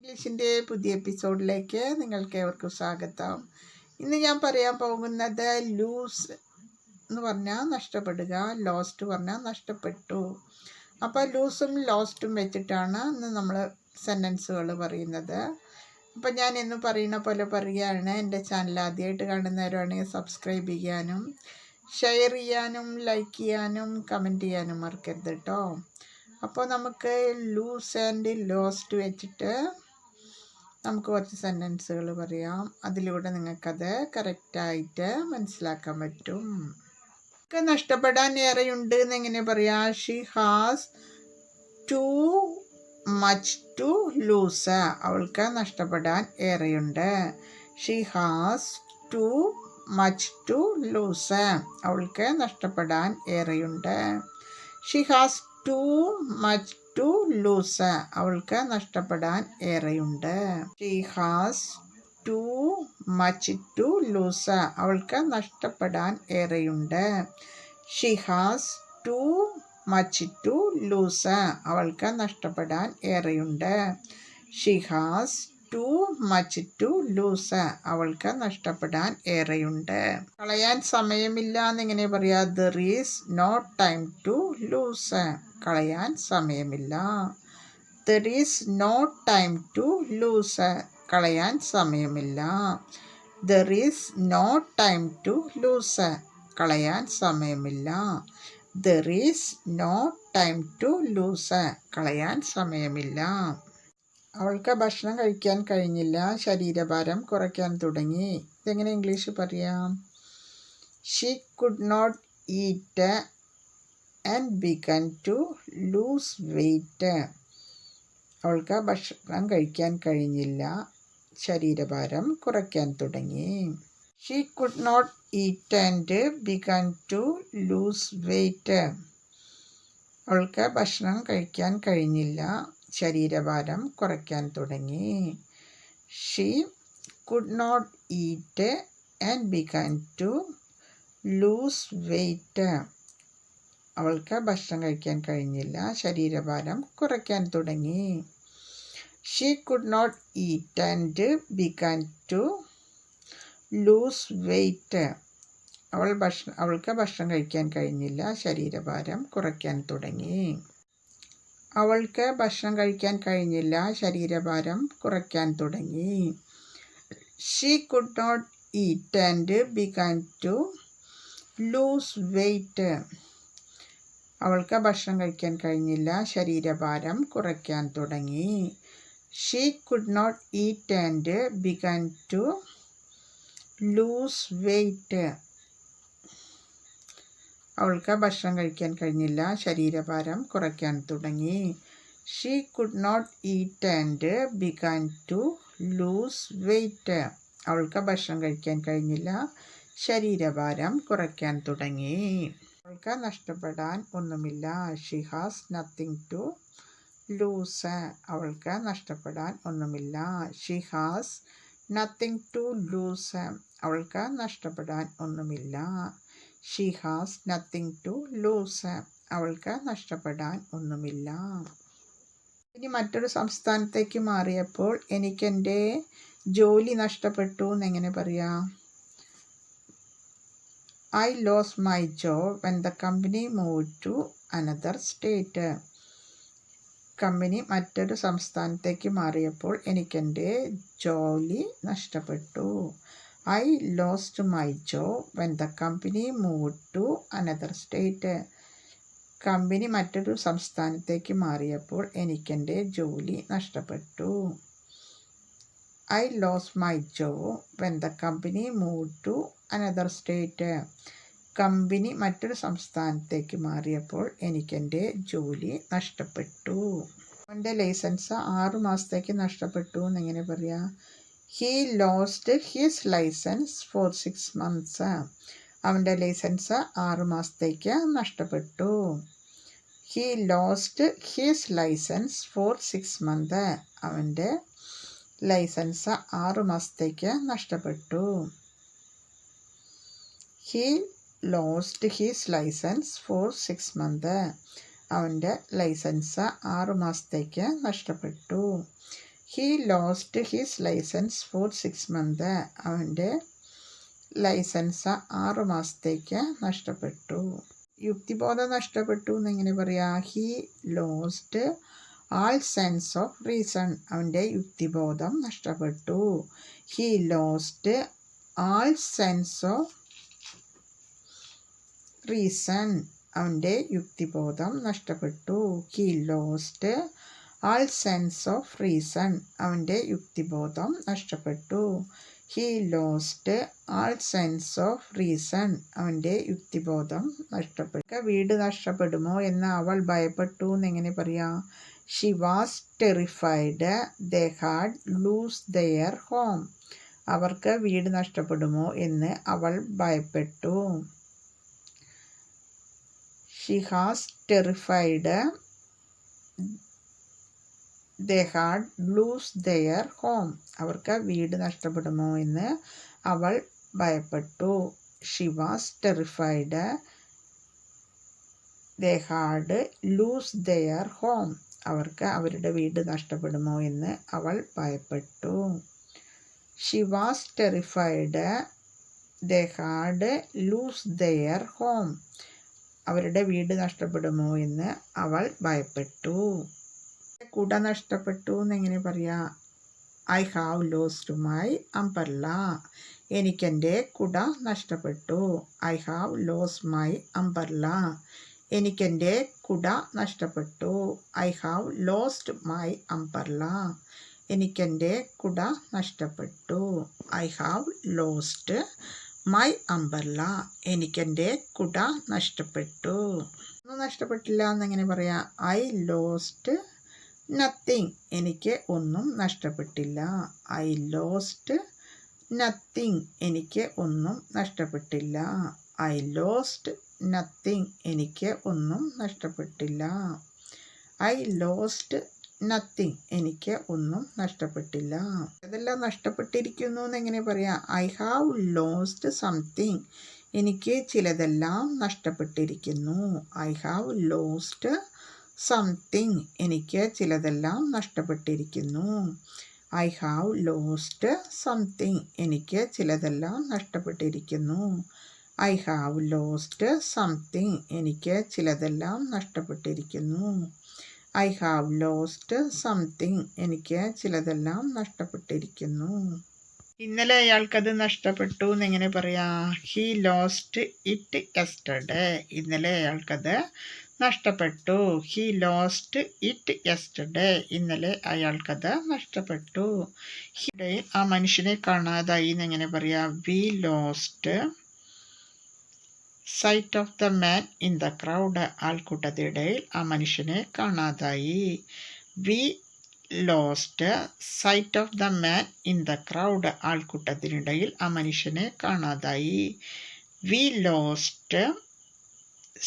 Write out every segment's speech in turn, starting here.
ഇംഗ്ലീഷിൻ്റെ പുതിയ എപ്പിസോഡിലേക്ക് നിങ്ങൾക്ക് ഏവർക്കും സ്വാഗതം. ഇന്ന് ഞാൻ പറയാൻ പോകുന്നത് ലൂസ് എന്ന് പറഞ്ഞാൽ നഷ്ടപ്പെടുക, ലോസ്റ്റ് പറഞ്ഞാൽ നഷ്ടപ്പെട്ടു. അപ്പോൾ ലൂസും ലോസ്റ്റും വെച്ചിട്ടാണ് ഇന്ന് നമ്മൾ സെൻറ്റൻസുകൾ പറയുന്നത്. അപ്പോൾ ഞാൻ ഇന്ന് പറയുന്ന പോലെ പറയുകയാണ്. എൻ്റെ ചാനൽ ആദ്യമായിട്ട് കാണുന്നവരാണെങ്കിൽ സബ്സ്ക്രൈബ് ചെയ്യാനും ഷെയർ ചെയ്യാനും ലൈക്ക് ചെയ്യാനും കമൻറ്റ് ചെയ്യാനും മറക്കരുത് കേട്ടോ. അപ്പോൾ നമുക്ക് ലൂസ് ആൻഡ് ലോസ്റ്റ് വെച്ചിട്ട് നമുക്ക് കുറച്ച് സെൻറ്റൻസുകൾ പറയാം. അതിലൂടെ നിങ്ങൾക്കത് കറക്റ്റായിട്ട് മനസ്സിലാക്കാൻ പറ്റും. ഒക്കെ നഷ്ടപ്പെടാൻ ഏറെയുണ്ട് എന്നെങ്ങനെ പറയാം? She has too much to lose. അവൾക്ക് നഷ്ടപ്പെടാൻ ഏറെയുണ്ട്. She has too much to lose. അവൾക്ക് നഷ്ടപ്പെടാൻ ഏറെയുണ്ട്. She has too much to lose. അവൾക്ക് നഷ്ടപ്പെടാൻ ഏറെയുണ്ട്. She has too much to lose. അവൾക്ക് നഷ്ടപ്പെടാൻ ഏറെയുണ്ട്. She has too much to lose. അവൾക്ക് നഷ്ടപ്പെടാൻ ഏറെയുണ്ട്. She has too much to lose. അവൾക്ക് നഷ്ടപ്പെടാൻ ഏറെയുണ്ട്. കളയാൻ സമയമില്ല എന്നിങ്ങനെ പറയാ? There is no time to lose. കളയാൻ സമയമില്ല. There is no time to lose. കളയാൻ സമയമില്ല. There is no time to lose. കളയാൻ സമയമില്ല. There is no time to lose. കളയാൻ സമയമില്ല. അവൾക്ക് ഭക്ഷണം കഴിക്കാൻ കഴിഞ്ഞില്ല. ശരീരഭാരം കുറയ്ക്കാൻ തുടങ്ങി. ഇതെങ്ങനെ ഇംഗ്ലീഷ് പറയാം? She could not eat and began to lose weight. അവൾക്ക് ഭക്ഷണം കഴിക്കാൻ കഴിഞ്ഞില്ല. ശരീരഭാരം കുറയ്ക്കാൻ തുടങ്ങി. She could not eat and began to lose weight. അവൾക്ക് ഭക്ഷണം കഴിക്കാൻ കഴിഞ്ഞില്ല. ശരീരഭാരം കുറയ്ക്കാൻ തുടങ്ങി. She could not eat and began to lose weight. അവൾക്ക് ഭക്ഷണം കഴിക്കാൻ കഴിഞ്ഞില്ല. ശരീരഭാരം കുറയ്ക്കാൻ തുടങ്ങി. She could not eat and began to lose weight. അവൾക്ക് ഭക്ഷണം കഴിക്കാൻ കഴിഞ്ഞില്ല. ശരീരഭാരം കുറയ്ക്കാൻ തുടങ്ങി. അവൾക്ക് ഭക്ഷണം കഴിക്കാൻ കഴിഞ്ഞില്ല. ശരീരഭാരം കുറയ്ക്കാൻ തുടങ്ങി. She could not eat and began to lose weight. അവൾക്ക് ഭക്ഷണം കഴിക്കാൻ കഴിഞ്ഞില്ല. ശരീരഭാരം കുറയ്ക്കാൻ തുടങ്ങി. She could not eat and began to lose weight. അവൾക്ക് ഭക്ഷണം കഴിക്കാൻ കഴിഞ്ഞില്ല. ശരീരഭാരം കുറയ്ക്കാൻ തുടങ്ങി. She could not eat and began to lose weight. അവൾക്ക് ഭക്ഷണം കഴിക്കാൻ കഴിഞ്ഞില്ല. ശരീരഭാരം കുറയ്ക്കാൻ തുടങ്ങി. അവൾക്ക് നഷ്ടപ്പെടാൻ ഒന്നുമില്ല. She has nothing to lose. അവൾക്ക് നഷ്ടപ്പെടാൻ ഒന്നുമില്ല. She has nothing to lose. അവൾക്ക് നഷ്ടപ്പെടാൻ ഒന്നുമില്ല. She has nothing to lose. അവൾക്ക് നഷ്ടപ്പെടാൻ ഒന്നുമില്ല. ഇനി മറ്റൊരു സംസ്ഥാനത്തേക്ക് മാറിയപ്പോൾ എനിക്കെൻ്റെ ജോലി നഷ്ടപ്പെട്ടു എന്നെങ്ങനെ പറയാം? I lost my job when the company moved to another state. Company മറ്റൊരു സംസ്ഥാനത്തേക്ക് മാറിയപ്പോൾ എനിക്കെൻ്റെ ജോലി നഷ്ടപ്പെട്ടു. I lost my job when the company moved to another state. Company മറ്റൊരു സംസ്ഥാനത്തേക്ക് മാറിയപ്പോൾ എനിക്കെൻ്റെ ജോലി നഷ്ടപ്പെട്ടു. I lost my job when the company moved to another state. Company മറ്റൊരു സംസ്ഥാനത്തേക്ക് മാറിയപ്പോൾ എനിക്കെൻ്റെ ജോലി നഷ്ടപ്പെട്ടു. അവൻ്റെ ലൈസൻസ് 6 മാസത്തേക്ക് നഷ്ടപ്പെട്ടു എന്നെങ്ങനെ പറയാം? He lost his license for 6 months. അവൻ്റെ ലൈസൻസ് 6 മാസത്തേക്ക് നഷ്ടപ്പെട്ടു. He lost his license for 6 months. അവൻ്റെ ലൈസൻസ് 6 മാസത്തേക്ക് നഷ്ടപ്പെട്ടു. He lost his license for 6 months. അവൻ്റെ ലൈസൻസ് 6 മാസത്തേക്ക് നഷ്ടപ്പെട്ടു. He lost his licence for 6 months. അവൻ്റെ ലൈസൻസ് 6 മാസത്തേക്ക് നഷ്ടപ്പെട്ടു. യുക്തിബോധം നഷ്ടപ്പെട്ടു എന്നെങ്ങനെ പറയാം? He lost all sense of reason. അവൻ്റെ യുക്തിബോധം നഷ്ടപ്പെട്ടു. He lost all sense of reason. അവൻ്റെ യുക്തിബോധം നഷ്ടപ്പെട്ടു. He lost all sense of reason. അവൻ്റെ യുക്തിബോധം നഷ്ടപ്പെട്ടു. He lost all sense of reason. അവൻ്റെ യുക്തിബോധം നഷ്ടപ്പെട്ടു. വീട് നഷ്ടപ്പെടുമോ എന്ന് അവൾ ഭയപ്പെട്ടു എന്നെങ്ങനെ പറയാം? She was terrified they had loose there home. അവർക്ക് വീട് നഷ്ടപ്പെടുമോ എന്ന് അവൾ ഭയപ്പെട്ടു. She has terrified they had loose there home. അവർക്ക് വീട് നഷ്ടപ്പെടുമോ എന്ന് അവൾ ഭയപ്പെട്ടു. She was terrified they had loose there home. അവർക്ക് അവരുടെ വീട് നഷ്ടപ്പെടുമോ എന്ന് അവൾ ഭയപ്പെട്ടു. She was terrified they had loose there home. അവരുടെ വീട് നഷ്ടപ്പെടുമോ എന്ന് അവൾ ഭയപ്പെട്ടു. കുട നഷ്ടപ്പെട്ടു എന്നെങ്ങനെ പറയാം? I have lost my umbrella. എനിക്കെൻ്റെ കുട നഷ്ടപ്പെട്ടു. I have lost my umbrella. എനിക്കെൻ്റെ കുട നഷ്ടപ്പെട്ടു. I have lost my umbrella. എനിക്കെൻ്റെ കുട നഷ്ടപ്പെട്ടു. I have lost my umbrella. എനിക്കെൻ്റെ കുട നഷ്ടപ്പെട്ടു. ഒന്നും നഷ്ടപ്പെട്ടില്ല എന്നെങ്ങനെ പറയാം? I lost nothing. എനിക്ക് ഒന്നും നഷ്ടപ്പെട്ടില്ല. I lost nothing. എനിക്ക് ഒന്നും നഷ്ടപ്പെട്ടില്ല. I lost nothing. എനിക്ക് ഒന്നും നഷ്ടപ്പെട്ടില്ല. I lost nothing. എനിക്ക് ഒന്നും നഷ്ടപ്പെട്ടില്ല. അതെല്ലാം നഷ്ടപ്പെട്ടിരിക്കുന്നു എന്നെങ്ങനെ പറയാം? I have lost something. എനിക്ക് ചിലതെല്ലാം നഷ്ടപ്പെട്ടിരിക്കുന്നു. I have lost something. എനിക്ക് ചിലതെല്ലാം നഷ്ടപ്പെട്ടിരിക്കുന്നു. I have lost something. എനിക്ക് ചിലതെല്ലാം നഷ്ടപ്പെട്ടിരിക്കുന്നു. I have lost something. എനിക്ക് ചിലതെല്ലാം നഷ്ടപ്പെട്ടിരിക്കുന്നു. I have lost something. എനിക്ക് ചിലതെല്ലാം നഷ്ടപ്പെട്ടിരിക്കുന്നു. ഇന്നലെ അയാൾക്കത് നഷ്ടപ്പെട്ടു എന്നെങ്ങനെ പറയാം? He lost it yesterday. ഇന്നലെ അയാൾക്കത് നഷ്ടപ്പെട്ടു. He lost it yesterday. ഇന്നലെ അയാൾക്കത് നഷ്ടപ്പെട്ടു. ഇടയിൽ ആ മനുഷ്യനെ കാണാതായി എന്നെങ്ങനെ പറയാം? We lost sight of the man in the crowd. ആൾക്കൂട്ടത്തിനിടയിൽ ആ മനുഷ്യനെ കാണാതായി. We lost sight of the man in the crowd. ആൾക്കൂട്ടത്തിനിടയിൽ ആ മനുഷ്യനെ കാണാതായി. We lost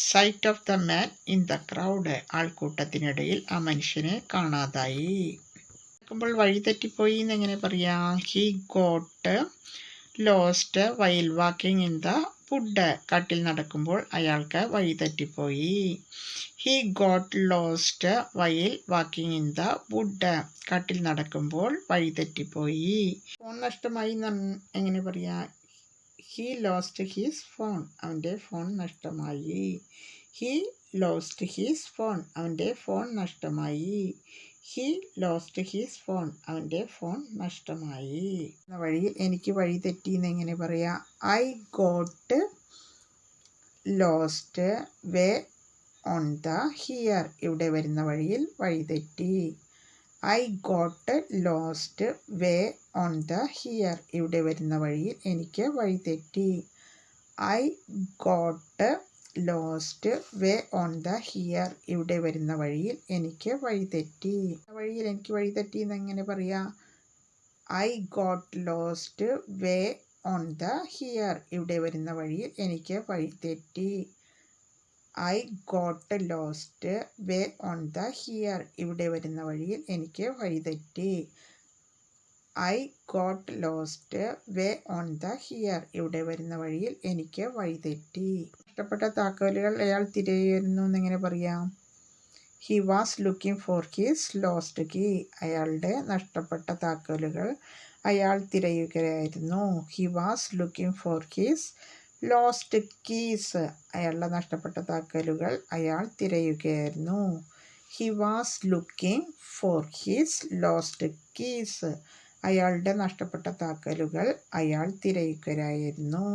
sight of the man in the crowd. ആൾക്കൂട്ടത്തിനിടയിൽ ആ മനുഷ്യനെ കാണാതായി. നടക്കുമ്പോൾ വഴി തെറ്റിപ്പോയി എന്നെങ്ങനെ പറയാം? He got lost while walking in the wood. കാട്ടിൽ നടക്കുമ്പോൾ അയാൾക്ക് വഴി തെറ്റിപ്പോയി. He got lost while walking in the wood. കാട്ടിൽ നടക്കുമ്പോൾ വഴി തെറ്റിപ്പോയി. ഫോൺ നഷ്ടമായി എങ്ങനെ പറയാം? He lost his phone. അവൻ്റെ ഫോൺ നഷ്ടമായി. He lost his phone. അവൻ്റെ ഫോൺ നഷ്ടമായി. He lost his phone. അവൻ്റെ ഫോൺ നഷ്ടമായി. വഴിയിൽ എനിക്ക് വഴി തെറ്റി എന്നെങ്ങനെ പറയാം? I got lost way on the here. ഇവിടെ വരുന്ന വഴിയിൽ വഴി തെറ്റി. I got lost way on the here. ഇവിടെ വരുന്ന വഴിയിൽ എനിക്ക് വഴി തെറ്റി. I got lost way on the here. ഇവിടെ വരുന്ന വഴിയിൽ എനിക്ക് വഴി തെറ്റി. വഴിയിൽ എനിക്ക് വഴി തെറ്റി എന്നെങ്ങനെ പറയാം? I got lost way on the here. ഇവിടെ വരുന്ന വഴിയിൽ എനിക്ക് വഴി തെറ്റി. I got lost way on the here. ഇവിടെ വരുന്ന വഴിയിൽ എനിക്ക് വഴി തെറ്റി. I got lost way on the here. ഇവിടെ വരുന്ന വഴിയിൽ എനിക്ക് വഴി തെറ്റി. നഷ്ടപ്പെട്ട താക്കോലുകൾ അയാൾ തിരയുന്നു എന്നെങ്ങനെ പറയാം? He was looking for his lost key. അയാളുടെ നഷ്ടപ്പെട്ട താക്കോലുകൾ അയാൾ തിരയുകയായിരുന്നു. He was looking for his lost keys. അയാളുടെ നഷ്ടപ്പെട്ട താക്കോലുകൾ അയാൾ തിരയുകയായിരുന്നു. He was looking for his lost keys. അയാളുടെ നഷ്ടപ്പെട്ട താക്കോലുകൾ അയാൾ തിരയുകയായിരുന്നു.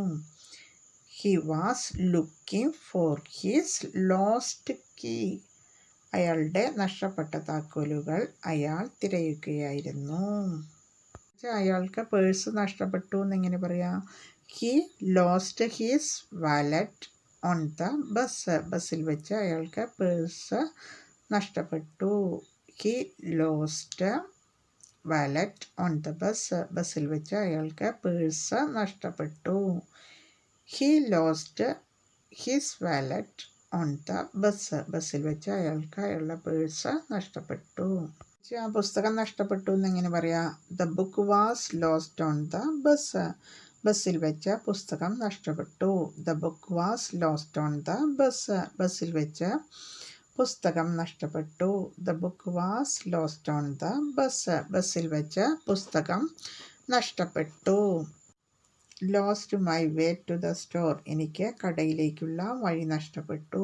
He was looking for his lost key. അയാളുടെ നഷ്ടപ്പെട്ട താക്കോലുകൾ അയാൾ തിരയുകയായിരുന്നു. അയാൾക്ക് പേഴ്സ് നഷ്ടപ്പെട്ടു എന്നെങ്ങനെ പറയാം? He lost his wallet on the bus. ബസ്സിൽ വെച്ച് അയാൾക്ക് പേഴ്സ് നഷ്ടപ്പെട്ടു. He lost wallet on the bus. ബസ്സിൽ വെച്ച് അയാൾക്ക് പേഴ്സ് നഷ്ടപ്പെട്ടു. He lost his wallet on the bus. ബസ്സിൽ വെച്ച് അയാൾക്ക് അയാളുടെ പേഴ്സ് നഷ്ടപ്പെട്ടു. ആ പുസ്തകം നഷ്ടപ്പെട്ടു എന്നെങ്ങനെ പറയാം? The book was lost on the bus. ബസ്സിൽ വെച്ച് പുസ്തകം നഷ്ടപ്പെട്ടു. The book was lost on the bus. ബസ്സിൽ വെച്ച് പുസ്തകം നഷ്ടപ്പെട്ടു. The book was lost on the bus. ബസ്സിൽ വെച്ച് പുസ്തകം നഷ്ടപ്പെട്ടു. Lost my way to the store. എനിക്ക് കടയിലേക്കുള്ള വഴി നഷ്ടപ്പെട്ടു.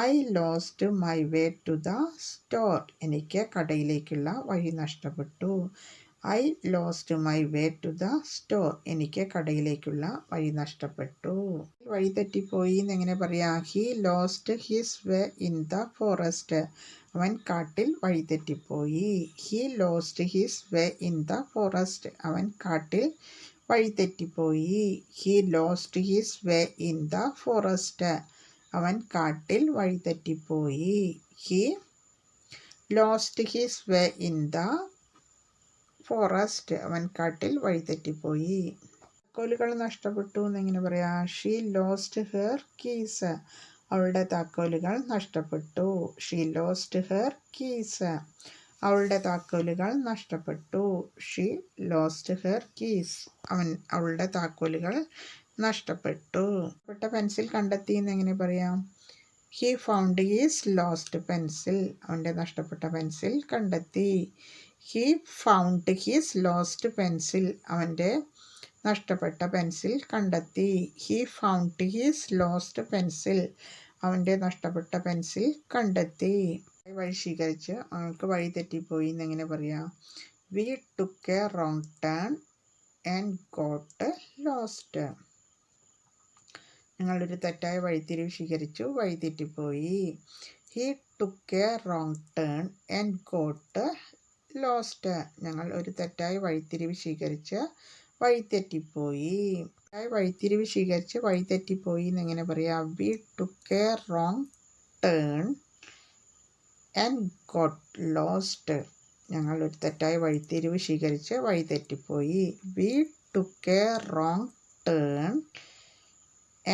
I lost my way to the store. എനിക്ക് കടയിലേക്കുള്ള വഴി നഷ്ടപ്പെട്ടു. I lost my way to the store. എനിക്ക് കടയിലേക്കുള്ള വഴി നഷ്ടപ്പെട്ടു. വഴി തെറ്റിപ്പോയി എന്നെങ്ങനെ പറയാം? He lost his way in the forest. അവൻ കാട്ടിൽ വഴി തെറ്റിപ്പോയി. He lost his way in the forest. അവൻ കാട്ടിൽ വഴി തെറ്റിപ്പോയി. He lost his way in the forest. അവൻ കാട്ടിൽ വഴി തെറ്റിപ്പോയി. He lost his way in the forest. അവൻ കാട്ടിൽ വഴി തെറ്റിപ്പോയി. താക്കോലുകൾ നഷ്ടപ്പെട്ടു എന്നെങ്ങനെ പറയാം? She lost her keys. അവളുടെ താക്കോലുകൾ നഷ്ടപ്പെട്ടു. She lost her keys. അവളുടെ താക്കോലുകൾ നഷ്ടപ്പെട്ടു. She lost her keys. അവളുടെ താക്കോലുകൾ നഷ്ടപ്പെട്ടു. പെൻസിൽ കണ്ടെത്തി എന്നെങ്ങനെ പറയാം? He found his lost pencil. അവൻ്റെ നഷ്ടപ്പെട്ട പെൻസിൽ കണ്ടെത്തി. He found his lost pencil. അവൻ്റെ നഷ്ടപ്പെട്ട പെൻസിൽ കണ്ടെത്തി. He found his lost pencil. അവൻ്റെ നഷ്ടപ്പെട്ട പെൻസിൽ കണ്ടെത്തി. വഴി സ്വീകരിച്ച് അവൾക്ക് വഴി തെറ്റിപ്പോയി എന്നെങ്ങനെ പറയാം? We took A wrong turn and got lost. ഞങ്ങളൊരു തെറ്റായ വഴിത്തിരിവ് സ്വീകരിച്ചു, വഴി തെറ്റിപ്പോയി. He took A wrong turn and got lost. ഞങ്ങൾ ഒരു തെറ്റായ വഴിത്തിരിവ് സ്വീകരിച്ച് വഴി തെറ്റിപ്പോയി. വഴിത്തിരിവ് സ്വീകരിച്ച് വഴി തെറ്റിപ്പോയി എന്നെങ്ങനെ പറയാം? We took A wrong turn and got lost. ഞങ്ങൾ ഒരു തെറ്റായ വഴിത്തിരിവ് സ്വീകരിച്ച് വഴി തെറ്റിപ്പോയി. We took A wrong turn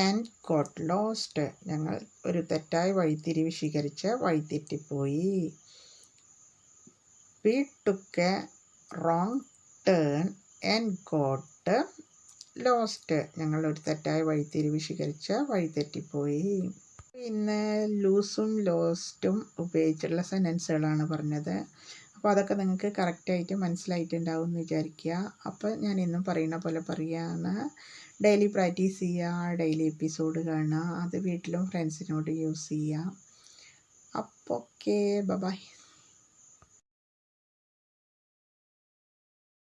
and got lost. ഞങ്ങൾ ഒരു തെറ്റായ വഴിത്തിരിവ് സ്വീകരിച്ച് വഴി തെറ്റിപ്പോയി. We took A wrong turn and got lost. ഞങ്ങൾ ഒരു തെറ്റായ വഴിത്തിരിവ് സ്വീകരിച്ച് വഴി തെറ്റിപ്പോയി. ഇന്ന് ലൂസും ലോസ്റ്റും ഉപയോഗിച്ചുള്ള സെൻറ്റൻസുകളാണ് പറഞ്ഞത്. അപ്പോൾ അതൊക്കെ നിങ്ങൾക്ക് കറക്റ്റായിട്ട് മനസ്സിലായിട്ടുണ്ടാവും എന്ന് വിചാരിക്കുക. അപ്പോൾ ഞാൻ ഇന്നും പറയുന്ന പോലെ പറയുകയാണ്. ഡെയിലി പ്രാക്ടീസ് ചെയ്യുക, ഡെയിലി എപ്പിസോഡ് കാണുക, അത് വീട്ടിലും ഫ്രണ്ട്സിനോട് യൂസ് ചെയ്യുക. അപ്പോൾ ഓക്കെ, ബൈ.